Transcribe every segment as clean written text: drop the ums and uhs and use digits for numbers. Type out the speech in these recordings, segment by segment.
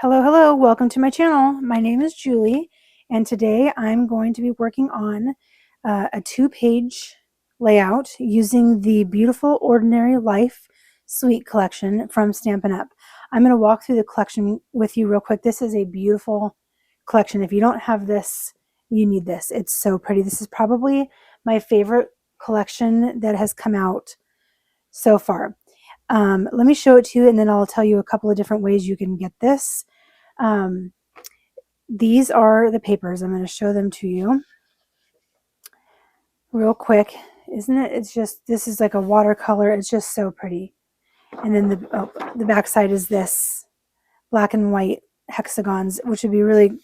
Hello, hello, welcome to my channel. My name is Julie, and today I'm going to be working on a 2-page layout using the beautiful Ordinary Life Suite collection from Stampin' Up. I'm going to walk through the collection with you real quick. This is a beautiful collection. If you don't have this, you need this. It's so pretty. This is probably my favorite collection that has come out so far. Let me show it to you, and then I'll tell you a couple of different ways you can get this. Um, these are the papers. I'm going to show them to you real quick. Isn't it? It's just, this is like a watercolor. It's just so pretty. And then the back side is this black and white hexagons, which would be really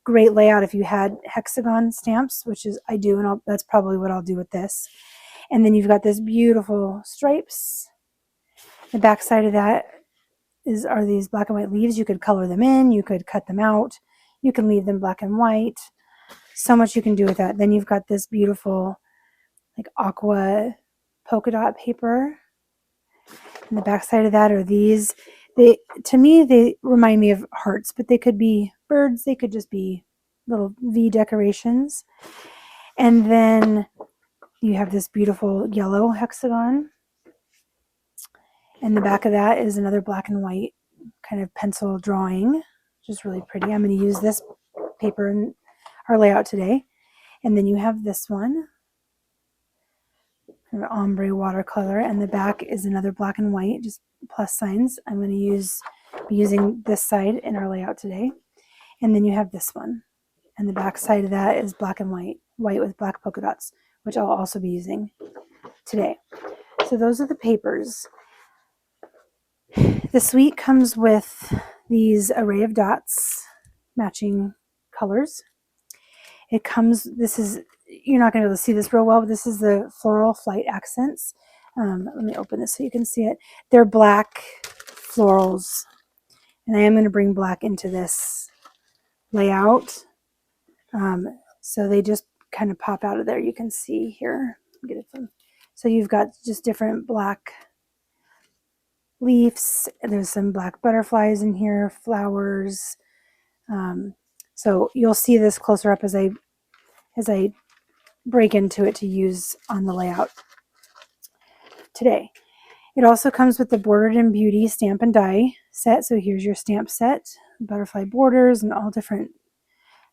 great layout if you had hexagon stamps, which is I do, and that's probably what I'll do with this. And then you've got this beautiful stripes. The back side of that are these black and white leaves. You could color them in, you could cut them out, you can leave them black and white. So much you can do with that. Then you've got this beautiful like aqua polka dot paper. And the back side of that are these. To me, they remind me of hearts, but they could be birds, they could just be little V decorations. And then you have this beautiful yellow hexagon. And the back of that is another black and white kind of pencil drawing, which is really pretty. I'm going to use this paper in our layout today. And then you have this one, kind of ombre watercolor, and the back is another black and white, just plus signs. I'm going to be using this side in our layout today. And then you have this one, and the back side of that is black and white with black polka dots, which I'll also be using today. So those are the papers. The suite comes with these array of dots, matching colors. It comes, you're not going to be able to see this real well, but this is the Floral Flight Accents. Let me open this so you can see it. They're black florals, and I am going to bring black into this layout. So they just kind of pop out of there. You can see here. Get it from. So you've got just different black leaves. There's some black butterflies in here, flowers. So you'll see this closer up as I break into it to use on the layout today. It also comes with the Bordered in Beauty stamp and die set. So here's your stamp set, butterfly borders, and all different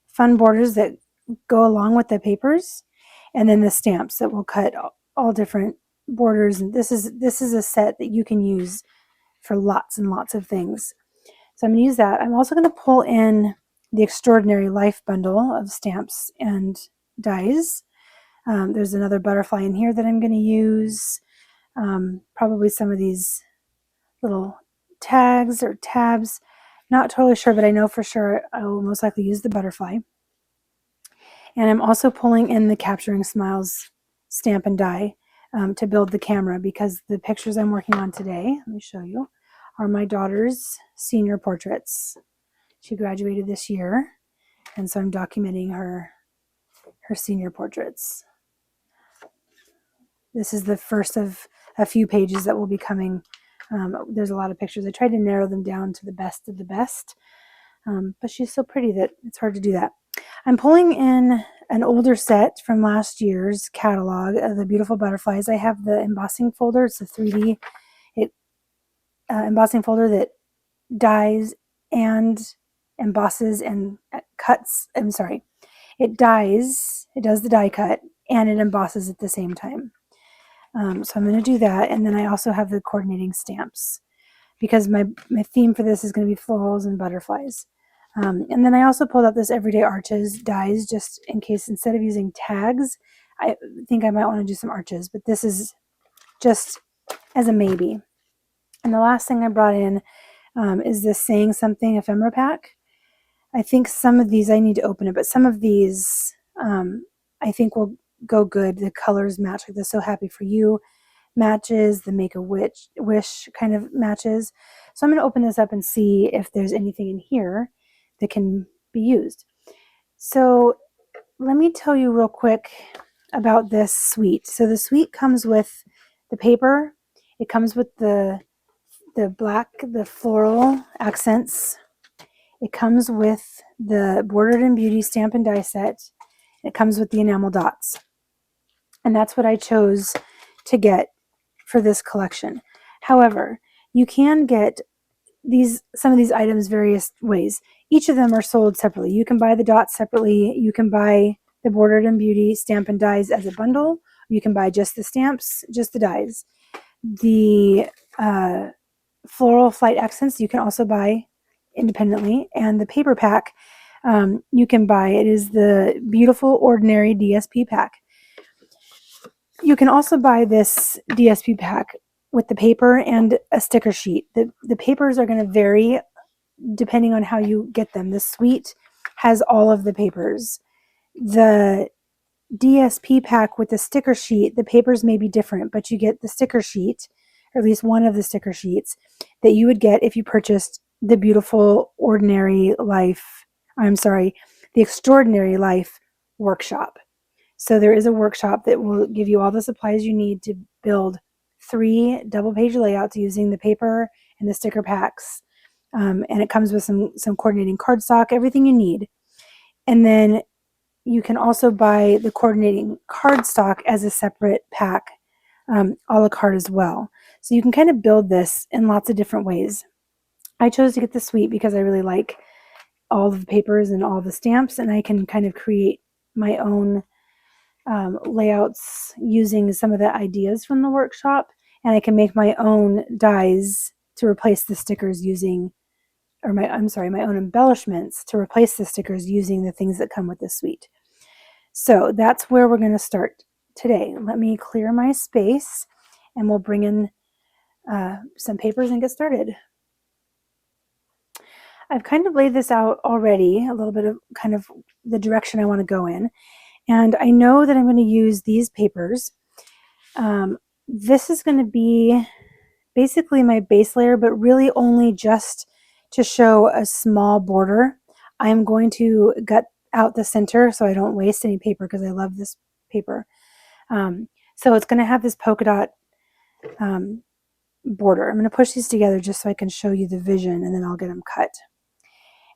fun borders that go along with the papers, and then the stamps that will cut all different borders. And this is a set that you can use for lots and lots of things. So I'm going to use that. I'm also going to pull in the Extraordinary Life bundle of stamps and dies. There's another butterfly in here that I'm going to use. Probably some of these little tags or tabs. Not totally sure, but I know for sure I will most likely use the butterfly. And I'm also pulling in the Capturing Smiles stamp and die to build the camera, because the pictures I'm working on today, let me show you, are my daughter's senior portraits. She graduated this year, and so I'm documenting her senior portraits. This is the first of a few pages that will be coming. There's a lot of pictures. I tried to narrow them down to the best of the best, but she's so pretty that it's hard to do that. I'm pulling in an older set from last year's catalog of the beautiful butterflies. I have the embossing folder. It's a 3D embossing folder that dies and embosses and cuts. I'm sorry. It dies, it does the die cut, and it embosses at the same time. So I'm going to do that. And then I also have the coordinating stamps, because my theme for this is going to be florals and butterflies. And then I also pulled out this Everyday Arches dies, just in case, instead of using tags, I think I might want to do some arches, but this is just as a maybe. And the last thing I brought in is this Saying Something ephemera pack. I think some of these I need to open it, but some of these I think will go good. The colors match, like the So Happy For You matches, the Make a Wish kind of matches. So I'm going to open this up and see if there's anything in here that can be used. So let me tell you real quick about this suite. So the suite comes with the paper. It comes with the floral accents It comes with the Bordered and Beauty stamp and die set. It comes with the enamel dots. And that's what I chose to get for this collection. However, you can get some of these items various ways. Each of them are sold separately. You can buy the dots separately. You can buy the Bordered and Beauty stamp and dies as a bundle. You can buy just the stamps, just the dies. The Floral Flight Accents you can also buy independently, and the paper pack you can buy. It is the beautiful Ordinary DSP pack. You can also buy this DSP pack with the paper and a sticker sheet. The papers are going to vary depending on how you get them. The suite has all of the papers. The DSP pack with the sticker sheet, the papers may be different, but you get the sticker sheet, or at least one of the sticker sheets that you would get if you purchased the beautiful Ordinary Life, the Extraordinary Life workshop. So there is a workshop that will give you all the supplies you need to build 3 double-page layouts using the paper and the sticker packs. And it comes with some coordinating cardstock, everything you need. And then you can also buy the coordinating cardstock as a separate pack, a la carte as well. So you can kind of build this in lots of different ways. I chose to get the suite because I really like all of the papers and all the stamps, and I can kind of create my own layouts using some of the ideas from the workshop, and I can make my own dies to replace the stickers using, my own embellishments to replace the stickers using the things that come with the suite. So that's where we're going to start today. Let me clear my space and we'll bring in some papers and get started. I've kind of laid this out already, a little bit of kind of the direction I want to go in. And I know that I'm going to use these papers. This is going to be basically my base layer, but really only just to show a small border. I'm going to gut out the center so I don't waste any paper because I love this paper. So it's going to have this polka dot border. I'm going to push these together just so I can show you the vision, and then I'll get them cut.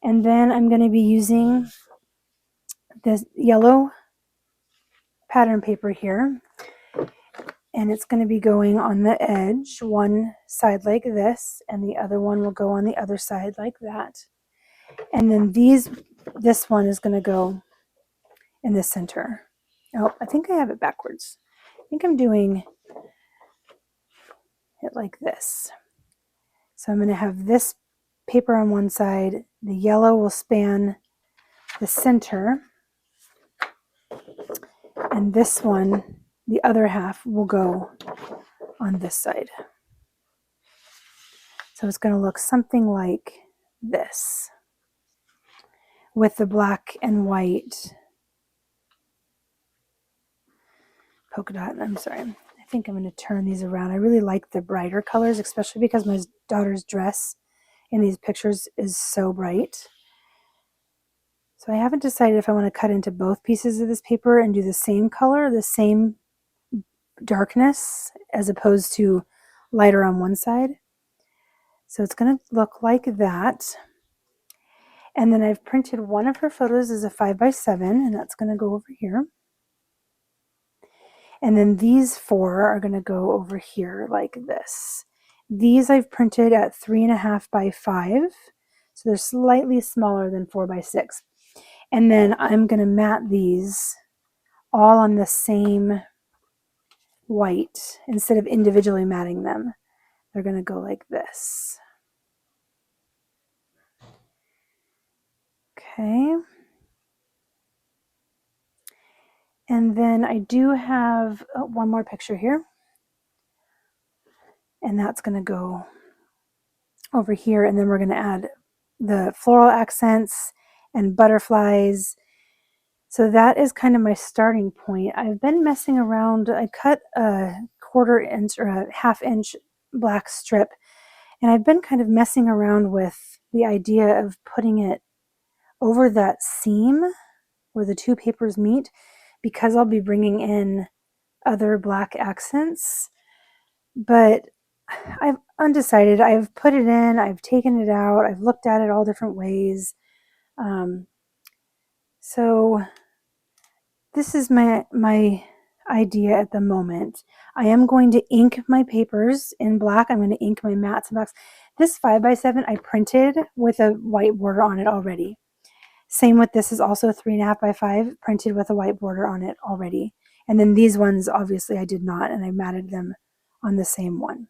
And then I'm going to be using this yellow pattern paper here, and it's going to be going on the edge, one side like this, and the other one will go on the other side like that. And then this one is going to go in the center. Oh, I think I have it backwards. I think I'm doing it like this. So I'm going to have this paper on one side. The yellow will span the center. And this one, the other half, will go on this side. So it's going to look something like this with the black and white polka dot. I think I'm going to turn these around. I really like the brighter colors, especially because my daughter's dress in these pictures is so bright. So I haven't decided if I want to cut into both pieces of this paper and do the same color, the same darkness, as opposed to lighter on one side. So it's going to look like that. And then I've printed one of her photos as a 5x7, and that's going to go over here. And then these 4 are going to go over here like this. These I've printed at 3.5x5, so they're slightly smaller than 4x6. And then I'm going to mat these all on the same white instead of individually matting them. They're going to go like this. Okay. And then I do have one more picture here. And that's going to go over here. And then we're going to add the floral accents and butterflies. So that is kind of my starting point. I've been messing around. I cut a 1/4 inch or a 1/2 inch black strip, and I've been kind of messing around with the idea of putting it over that seam where the 2 papers meet, because I'll be bringing in other black accents. But undecided. I've put it in, I've taken it out, I've looked at it all different ways. So this is my idea at the moment. I am going to ink my papers in black. I'm going to ink my mats and blacks. This 5x7 I printed with a white border on it already. Same with this is also 3.5x5 printed with a white border on it already. And then these ones, obviously I did not, and I matted them on the same one.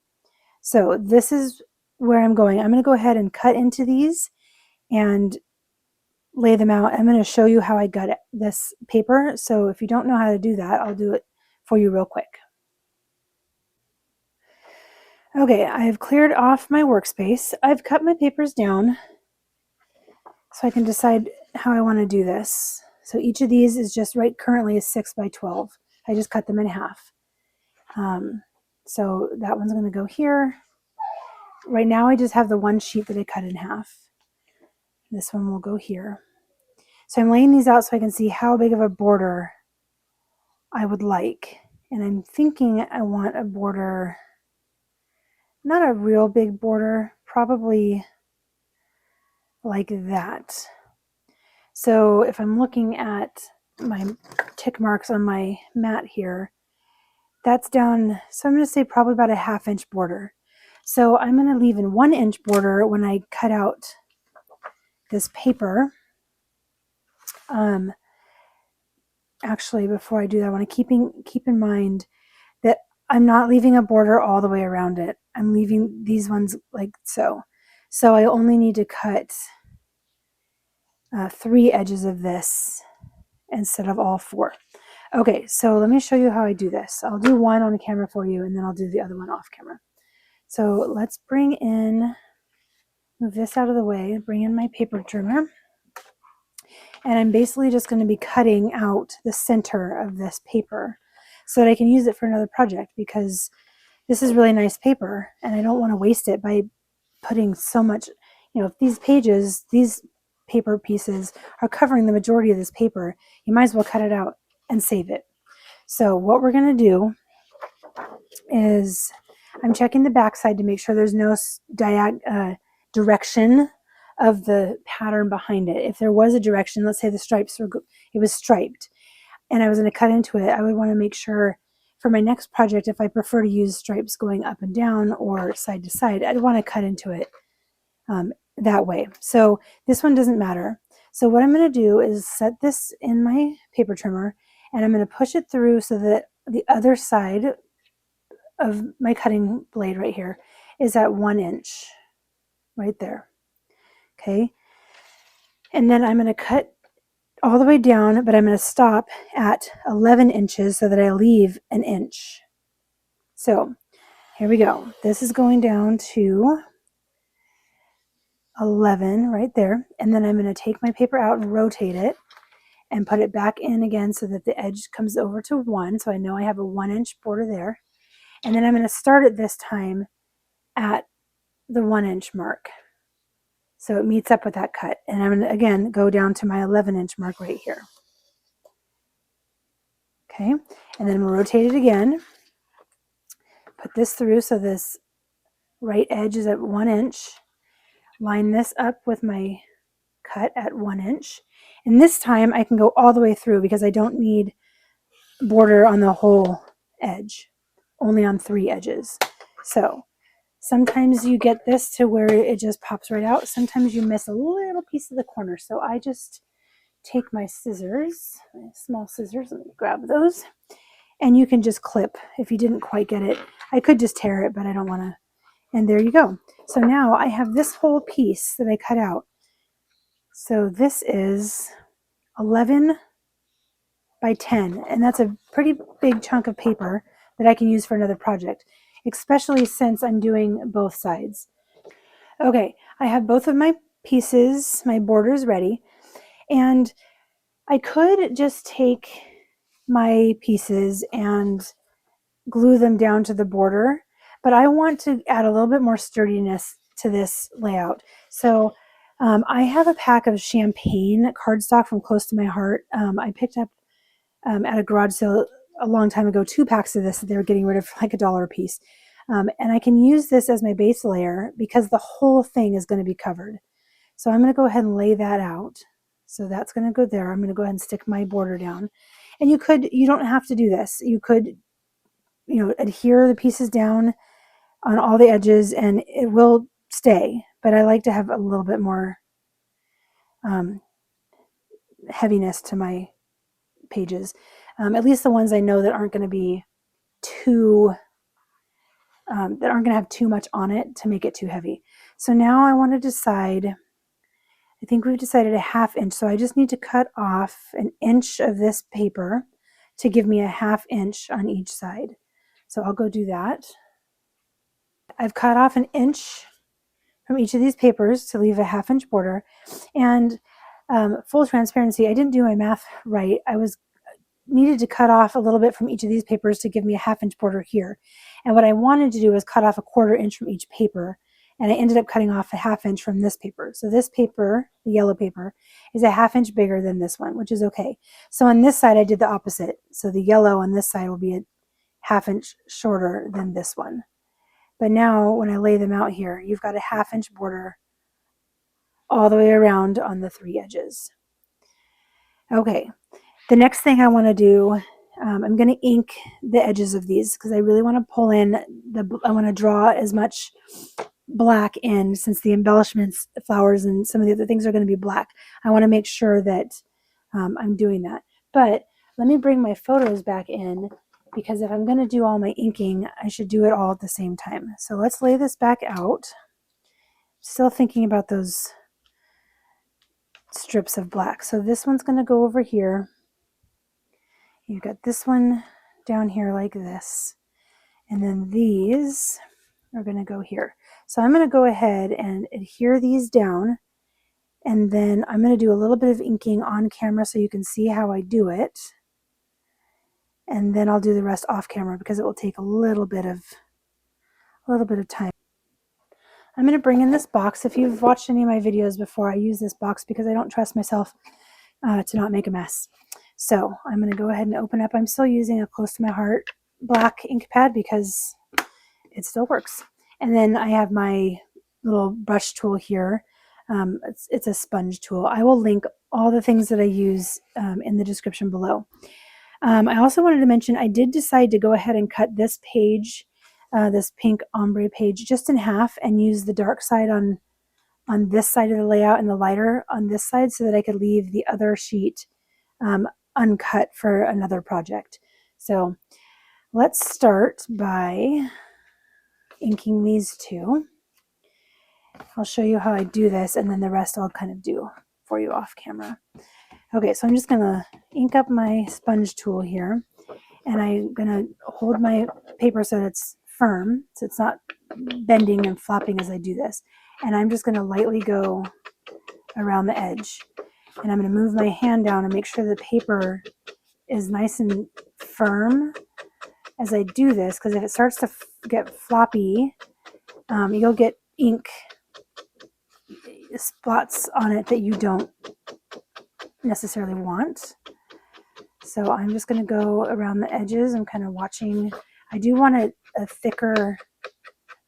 So this is where I'm going. I'm going to go ahead and cut into these and lay them out. I'm going to show you how I gut this paper. So if you don't know how to do that, I'll do it for you real quick. Okay, I have cleared off my workspace. I've cut my papers down so I can decide how I want to do this. So each of these is just right currently is 6x12. I just cut them in half. So that one's going to go here. Right now I just have the one sheet that I cut in half. This one will go here. So I'm laying these out so I can see how big of a border I would like. And I'm thinking I want a border, not a real big border, probably like that. So if I'm looking at my tick marks on my mat here, that's down, so I'm going to say probably about a 1/2 inch border. So I'm going to leave in 1 inch border when I cut out this paper. Actually, before I do that, I want to keep in mind that I'm not leaving a border all the way around it. I'm leaving these ones like so. So I only need to cut 3 edges of this instead of all 4. Okay, so let me show you how I do this. I'll do one on the camera for you, and then I'll do the other one off camera. So let's move this out of the way, bring in my paper trimmer. And I'm basically just going to be cutting out the center of this paper so that I can use it for another project, because this is really nice paper and I don't want to waste it by putting so much, if these paper pieces are covering the majority of this paper, you might as well cut it out and save it. So what we're going to do is I'm checking the back side to make sure there's no direction of the pattern behind it. If there was a direction, let's say the stripes it was striped and I was going to cut into it, I would want to make sure for my next project, if I prefer to use stripes going up and down or side to side, I'd want to cut into it that way. So this one doesn't matter. So what I'm going to do is set this in my paper trimmer and I'm going to push it through so that the other side of my cutting blade right here is at 1 inch right there. Okay. And then I'm going to cut all the way down, but I'm going to stop at 11 inches so that I leave 1 inch. So here we go. This is going down to 11 right there. And then I'm going to take my paper out and rotate it and put it back in again so that the edge comes over to 1. So I know I have a 1 inch border there. And then I'm going to start it this time at the 1 inch mark. So it meets up with that cut. And I'm going to, again, go down to my 11 inch mark right here. Okay. And then I'm going to rotate it again. Put this through so this right edge is at 1 inch. Line this up with my cut at 1 inch. And this time I can go all the way through because I don't need border on the whole edge, only on 3 edges. So sometimes you get this to where it just pops right out. Sometimes you miss a little piece of the corner. So I just take my scissors, my small scissors, let me grab those, and you can just clip if you didn't quite get it. I could just tear it, but I don't want to. And there you go. So now I have this whole piece that I cut out. So this is 11 by 10, and that's a pretty big chunk of paper that I can use for another project, especially since I'm doing both sides. Okay, I have both of my pieces, my borders ready, and I could just take my pieces and glue them down to the border, but I want to add a little bit more sturdiness to this layout. So I have a pack of champagne cardstock from Close to My Heart. I picked up at a garage sale a long time ago 2 packs of this that they were getting rid of for like $1 a piece. And I can use this as my base layer because the whole thing is going to be covered. So I'm going to go ahead and lay that out. So that's going to go there. I'm going to go ahead and stick my border down. And you don't have to do this. You could, adhere the pieces down on all the edges and it will stay. But I like to have a little bit more heaviness to my pages. At least the ones I know that aren't going to be too, that aren't going to have too much on it to make it too heavy. So now I want to decide, I think we've decided a 1/2 inch. So I just need to cut off an inch of this paper to give me a 1/2 inch on each side. So I'll go do that. I've cut off an inch from each of these papers to leave a 1/2 inch border. And full transparency, I didn't do my math right. I needed to cut off a little bit from each of these papers to give me a 1/2 inch border here. And what I wanted to do was cut off a 1/4 inch from each paper. And I ended up cutting off a 1/2 inch from this paper. So this paper, the yellow paper, is a 1/2 inch bigger than this one, which is okay. So on this side, I did the opposite. So the yellow on this side will be a 1/2 inch shorter than this one. But now when I lay them out here, you've got a 1/2 inch border all the way around on the 3 edges. Okay, the next thing I want to do, I'm going to ink the edges of these because I really want to pull in I want to draw as much black in, since the embellishments, flowers, and some of the other things are going to be black. I want to make sure that I'm doing that. But let me bring my photos back in, because if I'm going to do all my inking, I should do it all at the same time. So let's lay this back out. Still thinking about those strips of black. So this one's going to go over here. You've got this one down here like this. And then these are going to go here. So I'm going to go ahead and adhere these down. And then I'm going to do a little bit of inking on camera so you can see how I do it. And then I'll do the rest off camera because it will take a little bit of time. I'm going to bring in this box. If you've watched any of my videos before, I use this box because I don't trust myself to not make a mess. So I'm going to go ahead and open up. I'm still using a close to my heart black ink pad because it still works. And then I have my little brush tool here. It's a sponge tool. I will link all the things that I use in the description below. I also wanted to mention I did decide to go ahead and cut this page, this pink ombre page, just in half and use the dark side on this side of the layout and the lighter on this side so that I could leave the other sheet uncut for another project. So let's start by inking these two. I'll show you how I do this, and then the rest I'll kind of do for you off camera. Okay, so I'm just going to ink up my sponge tool here, and I'm going to hold my paper so that it's firm, so it's not bending and flopping as I do this. And I'm just going to lightly go around the edge. And I'm going to move my hand down and make sure the paper is nice and firm as I do this, because if it starts to get floppy, you'll get ink spots on it that you don't necessarily want. So I'm just going to go around the edges. I'm kind of watching. I do want a thicker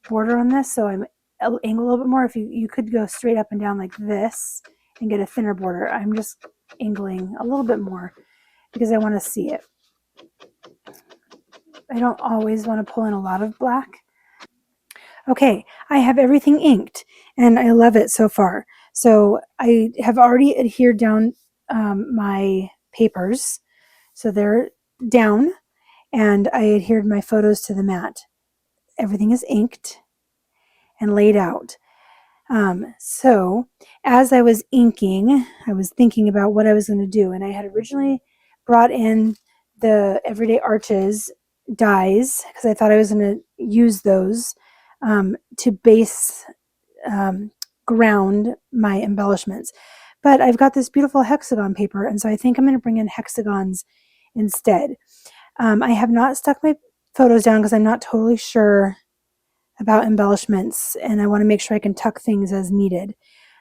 border on this, so I'm angle a little bit more. If you could go straight up and down like this and get a thinner border. I'm just angling a little bit more because I want to see it. I don't always want to pull in a lot of black. Okay, I have everything inked and I love it so far. So I have already adhered down my papers. So they're down, and I adhered my photos to the mat. Everything is inked and laid out. So as I was inking, I was thinking about what I was going to do, and I had originally brought in the Everyday Arches dies because I thought I was going to use those to base ground my embellishments. But I've got this beautiful hexagon paper, and so I think I'm going to bring in hexagons instead. I have not stuck my photos down because I'm not totally sure about embellishments, and I want to make sure I can tuck things as needed.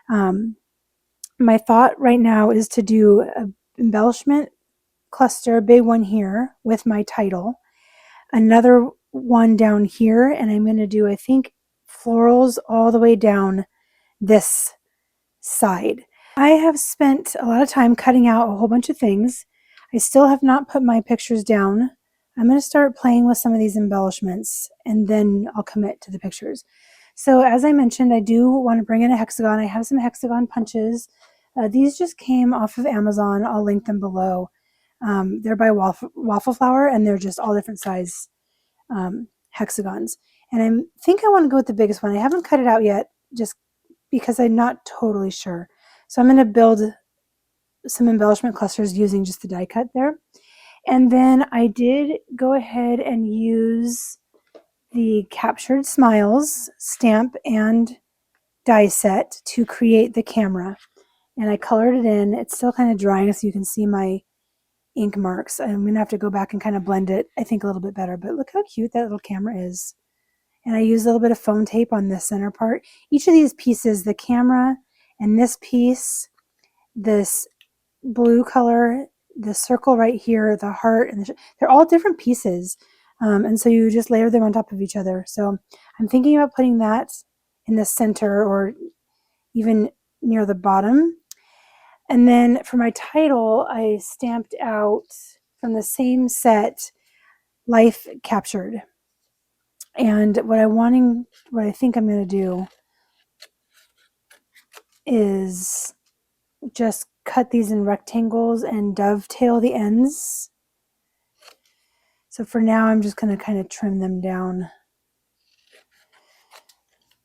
My thought right now is to do an embellishment cluster, a big one here with my title, another one down here, and I'm going to do, I think, florals all the way down this side. I have spent a lot of time cutting out a whole bunch of things. I still have not put my pictures down. I'm going to start playing with some of these embellishments, and then I'll commit to the pictures. So as I mentioned, I do want to bring in a hexagon. I have some hexagon punches. These just came off of Amazon. I'll link them below. They're by Waffle Flower, and they're just all different size hexagons. And I think I want to go with the biggest one. I haven't cut it out yet, just because I'm not totally sure. So I'm going to build some embellishment clusters using just the die cut there. And then I did go ahead and use the Captured Smiles stamp and die set to create the camera. And I colored it in. It's still kind of drying, so you can see my ink marks. I'm going to have to go back and kind of blend it, I think, a little bit better. But look how cute that little camera is. And I used a little bit of foam tape on the center part. Each of these pieces, the camera and this piece, this blue color, the circle right here, the heart, and they're all different pieces. And so you just layer them on top of each other. So I'm thinking about putting that in the center or even near the bottom. And then for my title, I stamped out from the same set, Life Captured. And what I think I'm going to do is just cut these in rectangles and dovetail the ends. So for now, I'm just going to kind of trim them down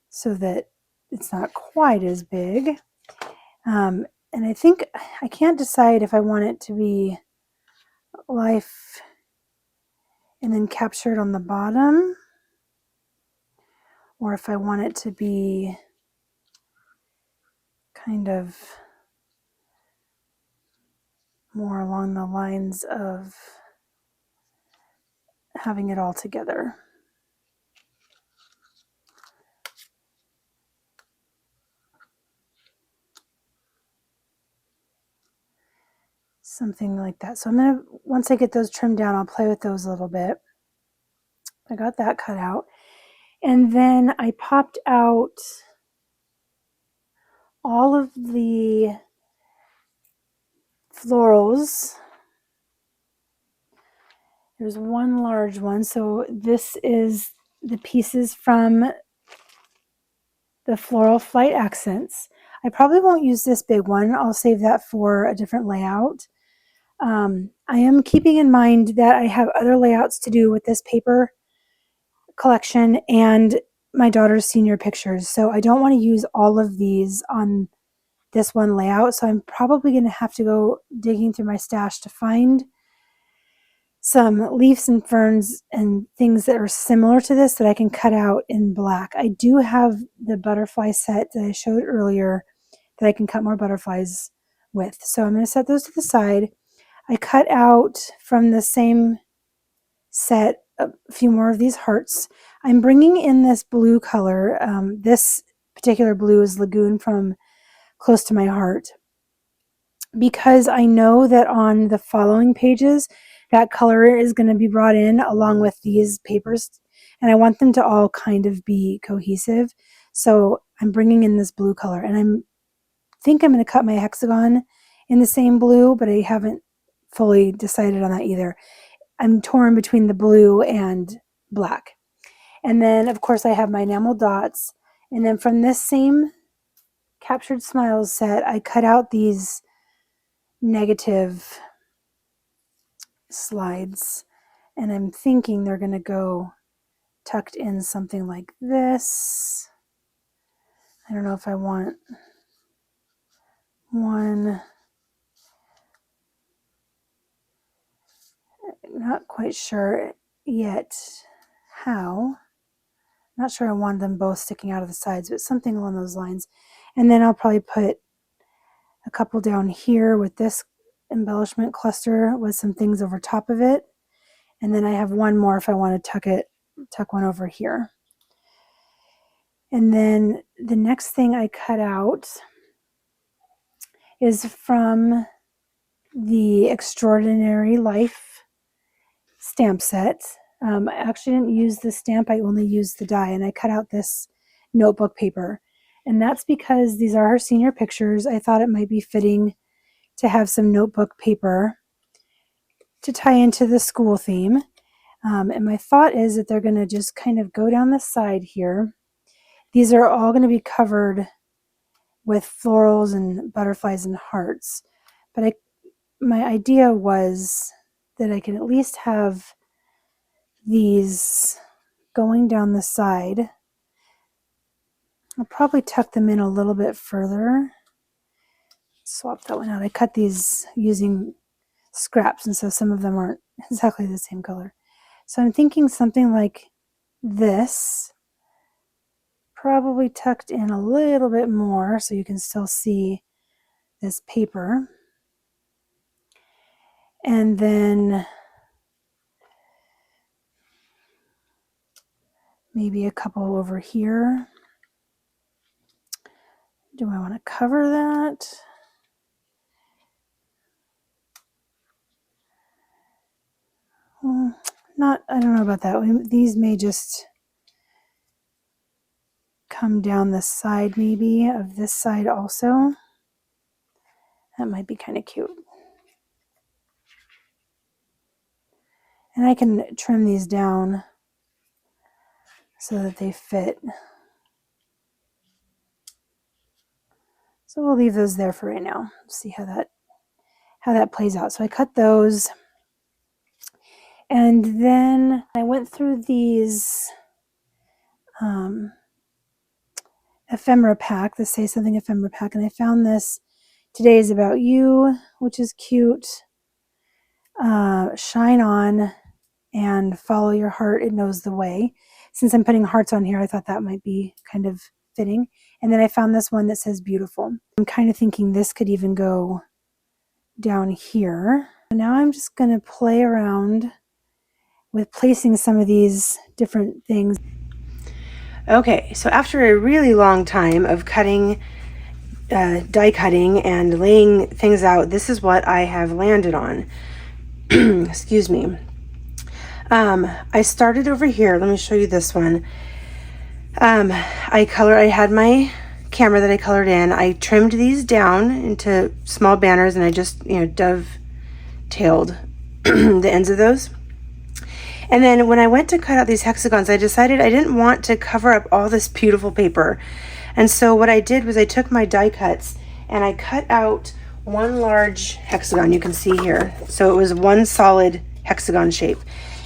so that it's not quite as big. And I think I can't decide if I want it to be life and then captured on the bottom, or if I want it to be kind of more along the lines of having it all together. Something like that. So I'm going to, once I get those trimmed down, I'll play with those a little bit. I got that cut out. And then I popped out all of the florals. There's one large one. So this is the pieces from the Floral Flight Accents. I probably won't use this big one. I'll save that for a different layout. I am keeping in mind that I have other layouts to do with this paper collection and my daughter's senior pictures. So I don't want to use all of these on this one layout. So I'm probably going to have to go digging through my stash to find some leaves and ferns and things that are similar to this that I can cut out in black. I do have the butterfly set that I showed earlier that I can cut more butterflies with. So I'm going to set those to the side. I cut out from the same set a few more of these hearts. I'm bringing in this blue color. This particular blue is Lagoon from Close to My Heart, because I know that on the following pages, that color is going to be brought in along with these papers, and I want them to all kind of be cohesive. So I'm bringing in this blue color, and I think I'm going to cut my hexagon in the same blue, but I haven't fully decided on that either. I'm torn between the blue and black. And then, of course, I have my enamel dots. And then from this same Captured Smiles set, I cut out these negative slides. And I'm thinking they're going to go tucked in something like this. I don't know if I want one. Not quite sure yet how. Not sure I want them both sticking out of the sides, but something along those lines. And then I'll probably put a couple down here with this embellishment cluster with some things over top of it. And then I have one more if I want to tuck one over here. And then the next thing I cut out is from the Extraordinary Life stamp set. I actually didn't use the stamp, I only used the die, and I cut out this notebook paper. And that's because these are her senior pictures. I thought it might be fitting to have some notebook paper to tie into the school theme. And my thought is that they're going to just kind of go down the side here. These are all going to be covered with florals and butterflies and hearts. But my idea was that I can at least have these going down the side. I'll probably tuck them in a little bit further. Swap that one out. I cut these using scraps, and so some of them aren't exactly the same color. So I'm thinking something like this, probably tucked in a little bit more so you can still see this paper. And then maybe a couple over here. Do I want to cover that? I don't know about that. These may just come down the side maybe of this side also. That might be kind of cute. And I can trim these down so that they fit. So we'll leave those there for right now. See how that plays out. So I cut those. And then I went through these ephemera pack, the Say Something ephemera pack, and I found this Today is About You, which is cute. Shine On and Follow Your Heart, It Knows the Way. Since I'm putting hearts on here, I thought that might be kind of fitting. And then I found this one that says Beautiful. I'm kind of thinking this could even go down here. Now I'm just going to play around with placing some of these different things. Okay, so after a really long time of cutting, die cutting and laying things out, this is what I have landed on. Excuse me. I started over here. Let me show you this one. I had my camera that I colored in. I trimmed these down into small banners, and I just, dovetailed the ends of those. And then when I went to cut out these hexagons, I decided I didn't want to cover up all this beautiful paper. And so what I did was I took my die cuts and I cut out one large hexagon, you can see here. So it was one solid hexagon shape.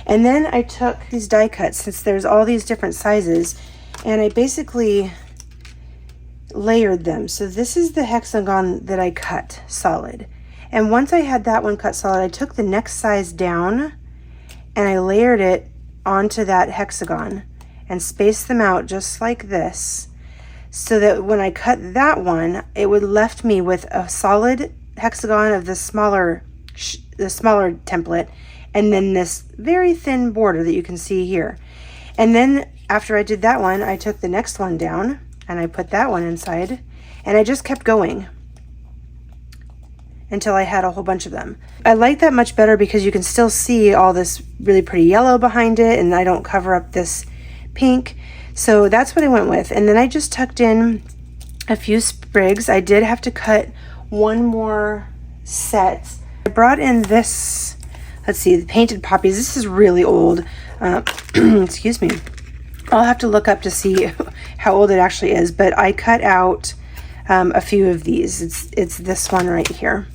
And then I took these die cuts, since there's all these different sizes, and I basically layered them. So this is the hexagon that I cut solid. And once I had that one cut solid, I took the next size down and I layered it onto that hexagon and spaced them out just like this, so that when I cut that one, it would left me with a solid hexagon of the smaller template, and then this very thin border that you can see here. And then after I did that one, I took the next one down and I put that one inside, and I just kept going until I had a whole bunch of them. I like that much better because you can still see all this really pretty yellow behind it, and I don't cover up this pink. So that's what I went with. And then I just tucked in a few sprigs. I did have to cut one more set. I brought in this, let's see, the painted poppies. This is really old. Excuse me. I'll have to look up to see how old it actually is, but I cut out a few of these. It's this one right here.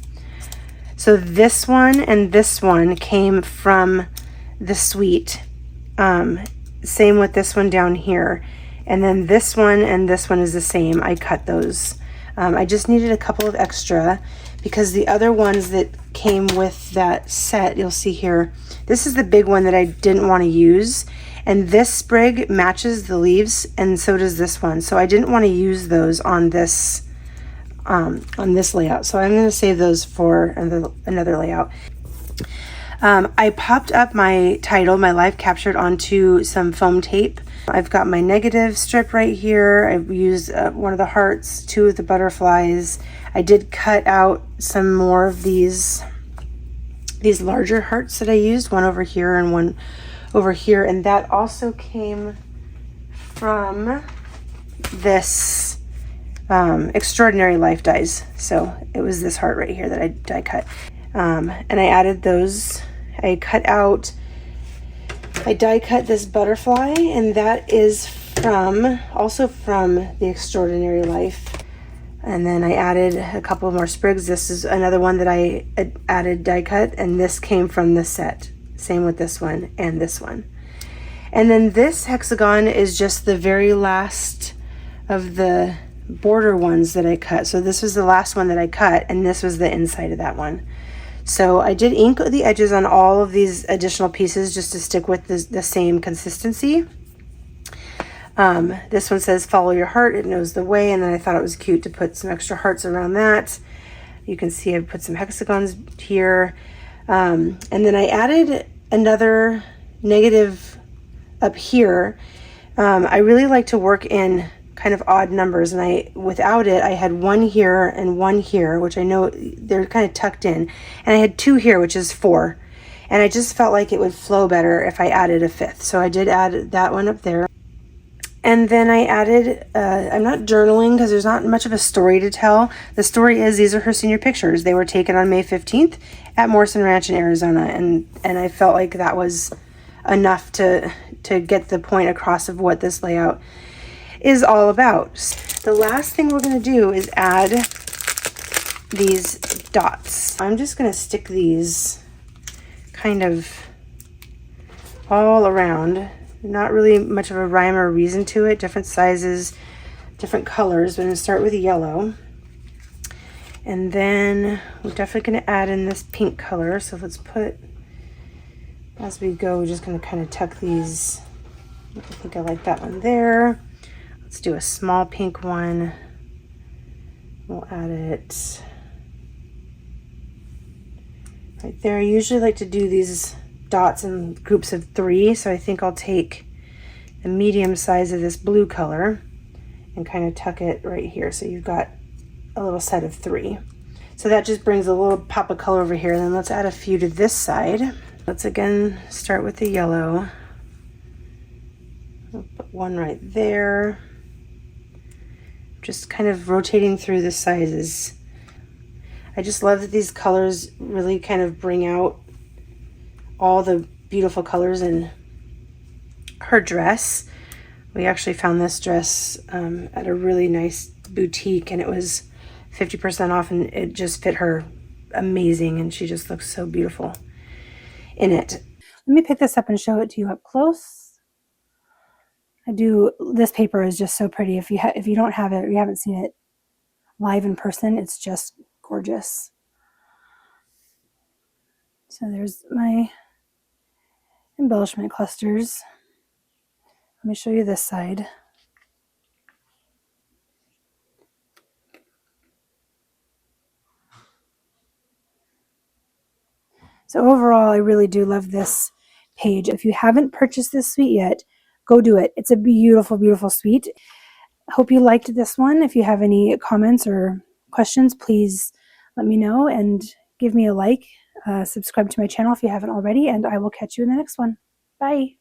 So this one and this one came from the suite. Same with this one down here. And then this one and this one is the same. I cut those. I just needed a couple of extra because the other ones that came with that set, you'll see here, this is the big one that I didn't want to use. And this sprig matches the leaves, and so does this one. So I didn't want to use those on this layout. So I'm going to save those for another layout. I popped up my title, my life captured, onto some foam tape. I've got my negative strip right here. I've used one of the hearts, two of the butterflies. I did cut out some more of these larger hearts that I used, one over here and one over here, and that also came from this Extraordinary Life dies. So it was this heart right here that I die cut, and I added those. I die cut this butterfly, and that is also from the Extraordinary Life. And then I added a couple more sprigs. This is another one that I added die cut, and this came from the set. Same with this one and this one. And then this hexagon is just the very last of the border ones that I cut. So this was the last one that I cut, and this was the inside of that one. So I did ink the edges on all of these additional pieces just to stick with the same consistency. This one says follow your heart, it knows the way, and then I thought it was cute to put some extra hearts around that. You can see I've put some hexagons here, and then I added another negative up here. I really like to work in kind of odd numbers, and without it I had one here and one here, which I know they're kind of tucked in, and I had two here, which is 4, and I just felt like it would flow better if I added a 5th, so I did add that one up there. And then I added, I'm not journaling because there's not much of a story to tell. The story is these are her senior pictures. They were taken on May 15th at Morrison Ranch in Arizona. And I felt like that was enough to get the point across of what this layout is all about. The last thing we're going to do is add these dots. I'm just going to stick these kind of all around. Not really much of a rhyme or reason to it. Different sizes, different colors. But I'm going to start with yellow. And then we're definitely going to add in this pink color. So let's put, as we go, we're just going to kind of tuck these. I think I like that one there. Let's do a small pink one. We'll add it right there. I usually like to do these dots in groups of 3, so I think I'll take a medium size of this blue color and kind of tuck it right here, so you've got a little set of 3. So that just brings a little pop of color over here. And then let's add a few to this side. Let's again start with the yellow. I'll put one right there, just kind of rotating through the sizes. I just love that these colors really kind of bring out all the beautiful colors in her dress. We actually found this dress at a really nice boutique, and it was 50% off, and it just fit her amazing, and she just looks so beautiful in it. Let me pick this up and show it to you up close. This paper is just so pretty. If you don't have it, or you haven't seen it live in person, it's just gorgeous. So there's my embellishment clusters. Let me show you this side. So overall, I really do love this page. If you haven't purchased this suite yet, go do it. It's a beautiful, beautiful suite. Hope you liked this one. If you have any comments or questions, please let me know and give me a like. Subscribe to my channel if you haven't already, and I will catch you in the next one. Bye.